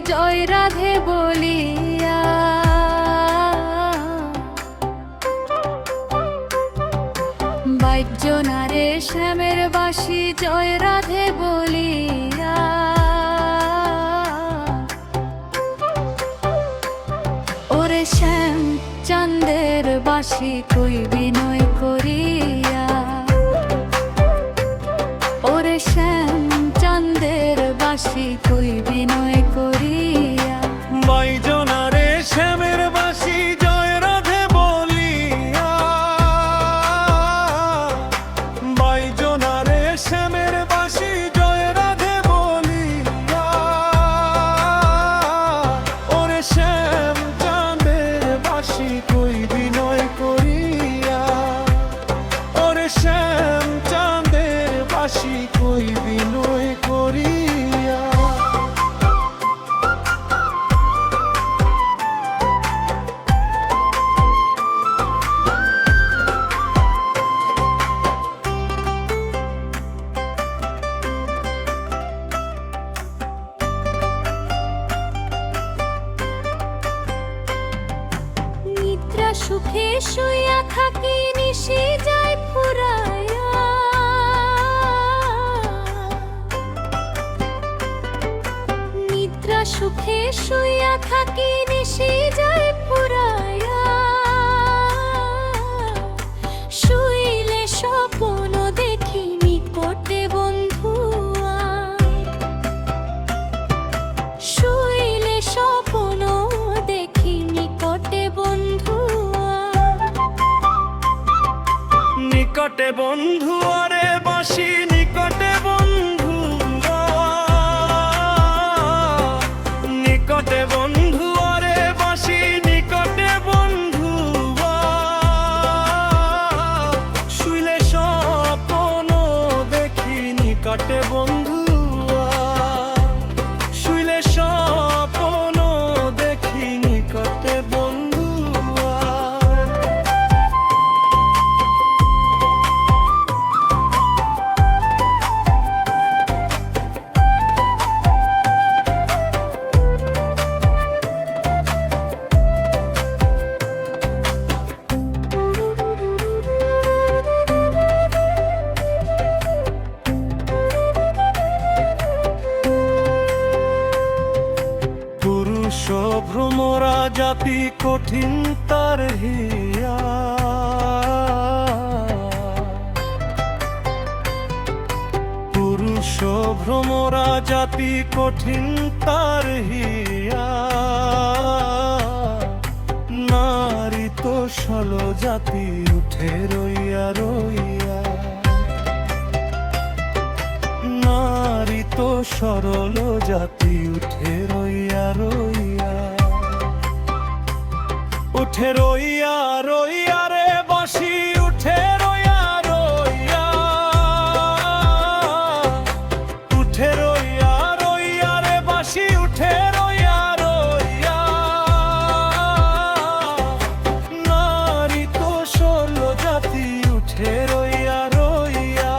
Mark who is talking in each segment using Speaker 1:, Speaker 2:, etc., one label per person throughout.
Speaker 1: জয় রাধে বলিয়া। বাইজনারে শ্যামের বাঁশি জয় রাধে বলিয়া। ওরে শ্যাম চাঁদের বাঁশি কই বিনয় করিয়া। ওরে শ্যাম চাঁদের বাঁশি কই বিনয় করিয়া।
Speaker 2: বাইজনারে শ্যামের বাঁশি জয় রাধে বলিয়া। বাইজনারে শ্যামের বাঁশি জয় রাধে বলিয়া। ওরে শ্যাম চাঁদের বাঁশি কই বিনয় করিয়া। ওরে শ্যাম চাঁদের বাঁশি কই বিনয় করিয়া।
Speaker 1: নিদ্রা সুখে শুইয়া থাকি নিশি যায় ফুরাইয়া। নিদ্রা সুখে শুইয়া থাকি নিশি যায় ফুরাইয়া। শুইলে স্বপ্ন দেখি নিকটে বন্ধু আয়। শুইলে স্বপ্ন দেখি নিকটে বন্ধু আয়।
Speaker 2: নিকটে বন্ধু আরে বাঁশি নিকটে বন্ধু। নিকটে বন্ধু আরে বাঁশি নিকটে বন্ধু। শুইলে স্বপ্ন দেখি নিকটে বন্ধু। শুইলে স্বপ্ন দেখি নিকটে বন্ধু। পুরুষ ভ্রমরা জাতি কঠিন তার হিয়া। পুরুষ ভ্রমরা জাতি কঠিন তার হিয়া। নারী তো ষোল জাতি উঠে রইয়া রইয়া। নারী তো সরল জাতি উঠে রইয়া রইয়া। উঠে রইয়া রইয়া রে বাঁশি উঠে রইয়া রইয়া। উঠে রইয়া রইয়া রে বাঁশি উঠে রইয়া রইয়া। নারী তো ষোল জাতি উঠে রইয়া রইয়া।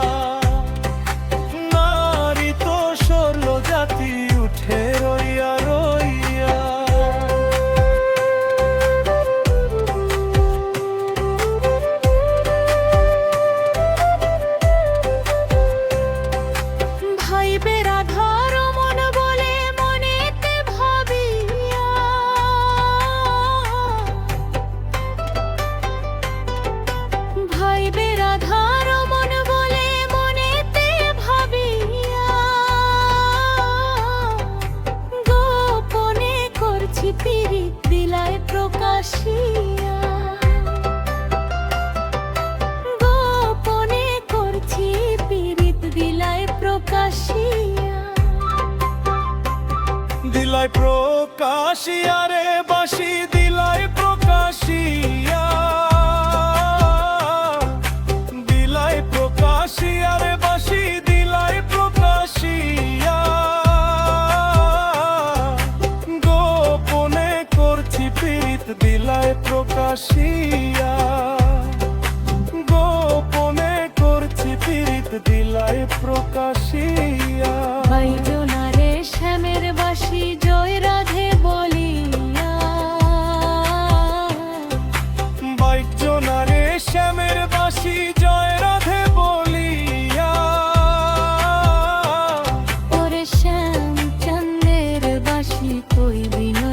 Speaker 2: নারী তো ষোল জাতি উঠে রইয়া রইয়া।
Speaker 1: ভাইবে রাধার মন বলে মনেতে ভাবিয়া। ভাইবে রাধার মন বলে মনেতে ভাবিয়া। গোপনে করছি পীড়িত দিলায় প্রকাশিয়া। গোপনে করছি পীড়িত দিলায় প্রকাশিয়া।
Speaker 2: দিলাই প্রকাশিয়া রে বাঁশি দিলাই প্রকাশিয়া। দিলাই প্রকাশিয়া রে বাঁশি দিলাই প্রকাশিয়া। গোপনে করছি পীড়িত দিলাই প্রকাশিয়া। গোপনে করছি পীড়িত দিলাই প্রকাশিয়া।
Speaker 1: বাইজনারে শ্যাম শ্যামের বাসি জয় রাধে বলিয়া।
Speaker 2: বাইজনারে শ্যামের বাসি জয় রাধে বলিয়া।
Speaker 1: ওরে শ্যাম চন্দ্রের বাসি কই বিনো